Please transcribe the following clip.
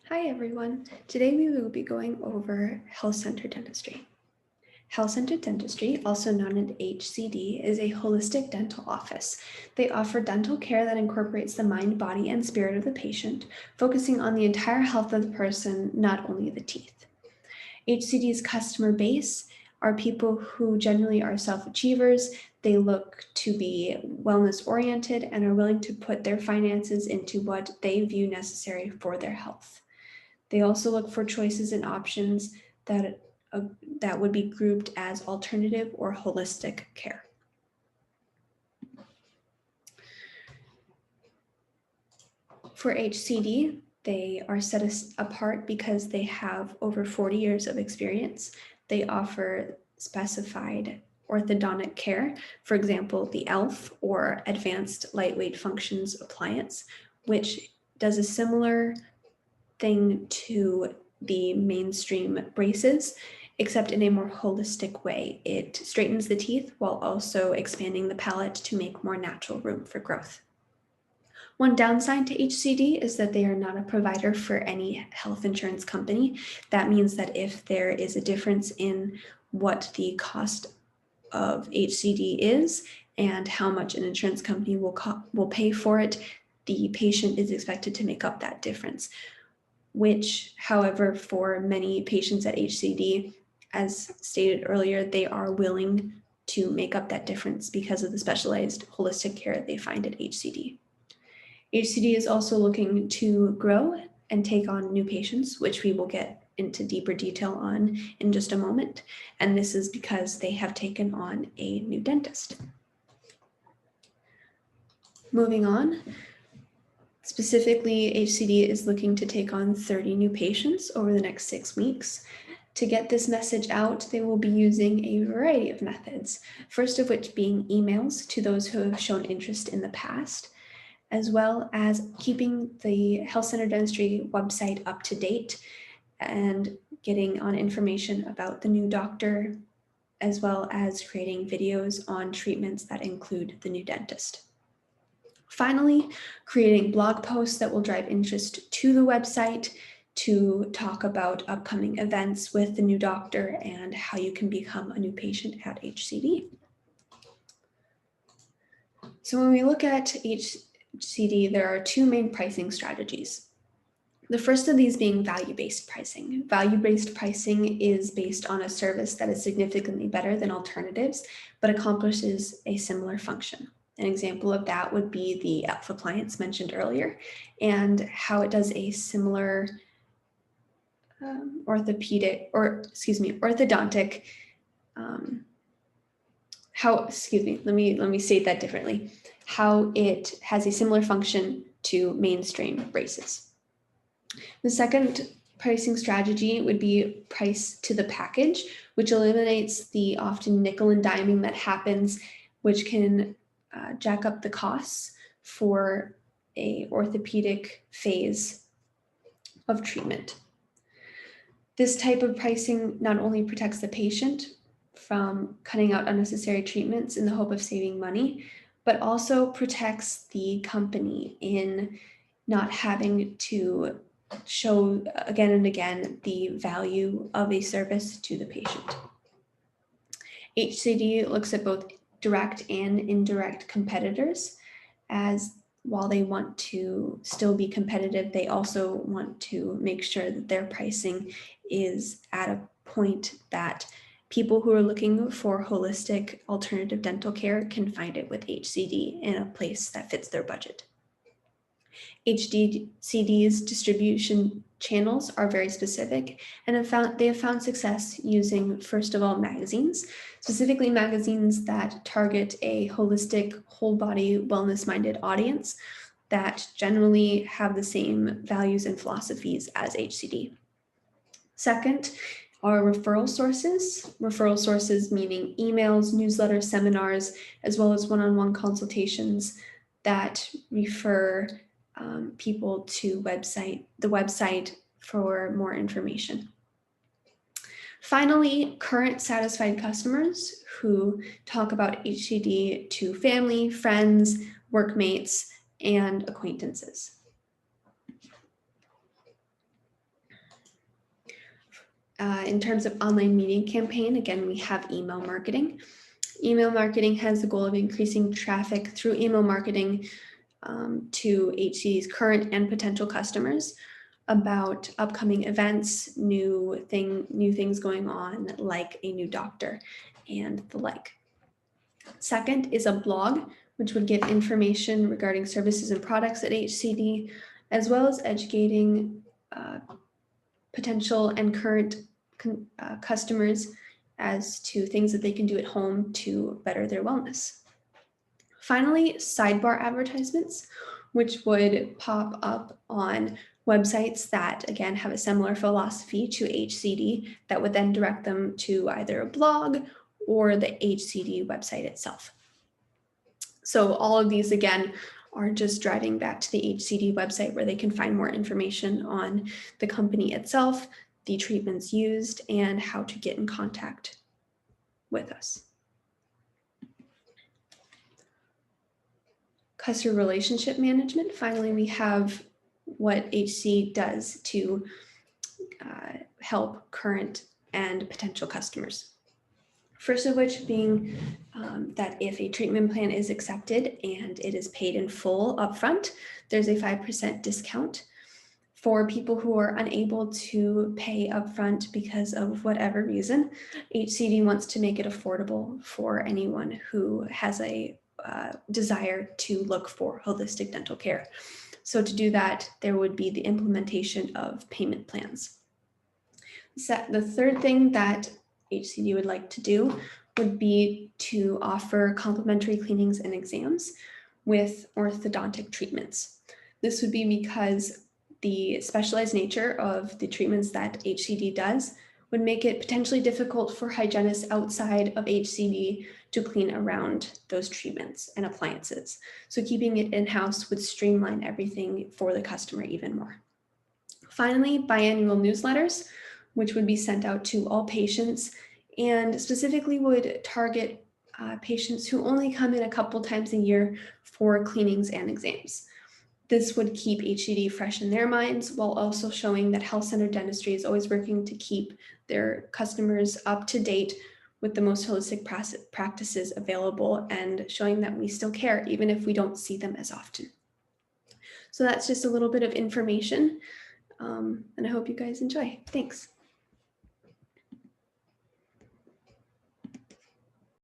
Hi everyone. Today we will be going over health center dentistry. Health center dentistry, also known as HCD, is a holistic dental office. They offer dental care that incorporates the mind, body, and spirit of the patient, focusing on the entire health of the person, not only the teeth. HCD's customer base are people who generally are self-achievers. They look to be wellness oriented and are willing to put their finances into what they view necessary for their health. They also look for choices and options that would be grouped as alternative or holistic care. For HCD, they are set apart because they have over 40 years of experience. They offer specified orthodontic care, for example, the ELF or Advanced Lightweight Functions Appliance, which does a similar thing to the mainstream braces, except in a more holistic way. It straightens the teeth while also expanding the palate to make more natural room for growth. One downside to HCD is that they are not a provider for any health insurance company. That means that if there is a difference in what the cost of HCD is and how much an insurance company will pay for it, the patient is expected to make up that difference, which, however, for many patients at HCD, as stated earlier, they are willing to make up that difference because of the specialized holistic care they find at HCD. HCD is also looking to grow and take on new patients, which we will get into deeper detail on in just a moment. And this is because they have taken on a new dentist. Moving on. Specifically, HCD is looking to take on 30 new patients over the next 6 weeks. To get this message out, they will be using a variety of methods, first of which being emails to those who have shown interest in the past, as well as keeping the Health Center Dentistry website up to date and getting on information about the new doctor, as well as creating videos on treatments that include the new dentist. Finally, creating blog posts that will drive interest to the website to talk about upcoming events with the new doctor and how you can become a new patient at HCD. So when we look at HCD, there are two main pricing strategies. The first of these being value-based pricing. Value-based pricing is based on a service that is significantly better than alternatives, but accomplishes a similar function. An example of that would be the ELF appliance mentioned earlier, and how it does a similar orthodontic, let me state that differently. How it has a similar function to mainstream braces. The second pricing strategy would be price to the package, which eliminates the often nickel and diming that happens, which can jack up the costs for a orthopedic phase of treatment. This type of pricing not only protects the patient from cutting out unnecessary treatments in the hope of saving money, but also protects the company in not having to show again and again the value of a service to the patient. HCD looks at both direct and indirect competitors, as while they want to still be competitive, they also want to make sure that their pricing is at a point that people who are looking for holistic alternative dental care can find it with HCD in a place that fits their budget. HCD's distribution channels are very specific and they have found success using, first of all, magazines, specifically magazines that target a holistic, whole body, wellness-minded audience that generally have the same values and philosophies as HCD. Second are referral sources meaning emails, newsletters, seminars, as well as one-on-one consultations that refer people to the website for more information. Finally, current satisfied customers who talk about HCD to family, friends, workmates, and acquaintances. In terms of online meeting campaign, again, we have email marketing. Email marketing has the goal of increasing traffic through email marketing to HCD's current and potential customers about upcoming events, new things going on, like a new doctor and the like. Second is a blog, which would give information regarding services and products at HCD, as well as educating potential and current customers as to things that they can do at home to better their wellness. Finally, sidebar advertisements, which would pop up on websites that, again, have a similar philosophy to HCD that would then direct them to either a blog or the HCD website itself. So all of these, again, are just driving back to the HCD website where they can find more information on the company itself, the treatments used, and how to get in contact with us. Customer relationship management. Finally, we have what HC does to help current and potential customers. First of which being that if a treatment plan is accepted and it is paid in full upfront, there's a 5% discount. For people who are unable to pay upfront because of whatever reason, HCD wants to make it affordable for anyone who has a desire to look for holistic dental care. So to do that, there would be the implementation of payment plans. The third thing that HCD would like to do would be to offer complimentary cleanings and exams with orthodontic treatments. This would be because the specialized nature of the treatments that HCD does would make it potentially difficult for hygienists outside of HCD to clean around those treatments and appliances. So keeping it in-house would streamline everything for the customer even more. Finally, biannual newsletters, which would be sent out to all patients and specifically would target patients who only come in a couple times a year for cleanings and exams. This would keep HCD fresh in their minds while also showing that health center dentistry is always working to keep their customers up to date with the most holistic practices available and showing that we still care even if we don't see them as often. So that's just a little bit of information and I hope you guys enjoy. Thanks.